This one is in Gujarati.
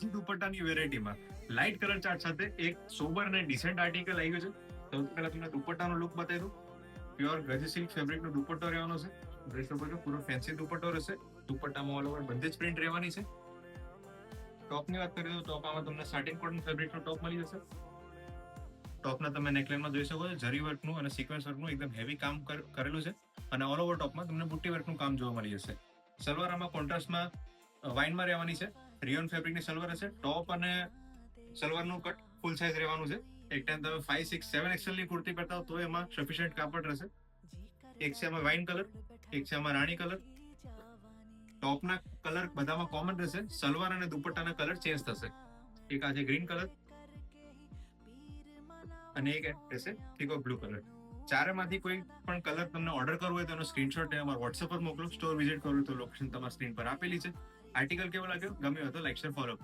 જે દુપટ્ટાની વેરાયટીમાં લાઇટ કલર ચાર્ટ સાથે એક સોબર અને ડિસેન્ટ આર્ટિકલ આવી ગયું છે. સૌથી પહેલા તમને દુપટ્ટાનો લુક બતાવી દઉં. પ્યોર ગજી સિલ્ક ફેબ્રિકનો દુપટ્ટો રહેવાનો છે. ડ્રેસ ઉપર પૂરો ફેન્સી દુપટ્ટો રહેશે. દુપટ્ટામાં ઓલ ઓવર બધી જ પ્રિન્ટ રહેવાની છે. ટોપની વાત કરીએ તો ટોપમાં તમને સાટિન કોટન ફેબ્રિકનો ટોપ મળી જશે. ટોપના તમે નેકલાઇનમાં જોઈ શકો છો જરી વર્કનું અને સિક્વન્સ વર્કનું એકદમ હેવી કામ કરેલું છે અને ઓલ ઓવર ટોપમાં તમને બુટ્ટી વર્કનું કામ જોવા મળી જશે. સલવાર આમાં કોન્ટ્રાસ્ટમાં વાઇનમાં રહેવાની છે. રિયોન ફેબ્રિકની સલવાર હશે. ટોપ અને સલવારનું કટ ફૂલ સાઇઝ રહેવાનું છે. એક ટાઈમ તમે 5, 6, 7 એક્સેલ ની કુર્તી પહેરતા હો તો એમાં સફિશિયન્ટ કાપડ રહેશે. એક છે એમાં વાઇન કલર, એક છે એમાં રાણી કલર. ટોપના કલર બધામાં કોમન રહેશે. સલવાર અને દુપટ્ટાના કલર ચેન્જ થશે. એક આજે ગ્રીન કલર અને એક રહેશે પીકોક બ્લુ કલર. ચારેમાંથી કોઈ પણ કલર તમને ઓર્ડર કરવો હોય તો એનો સ્ક્રીનશોટ અમારા વોટ્સએપ પર મોકલો. સ્ટોર વિઝિટ કરવું તો લોકેશન તમારા સ્ક્રીન પર આપેલી છે. આર્ટિકલ કેવો લાગ્યો? ગમ્યો હોય તો લાઈક શેર ફોલો.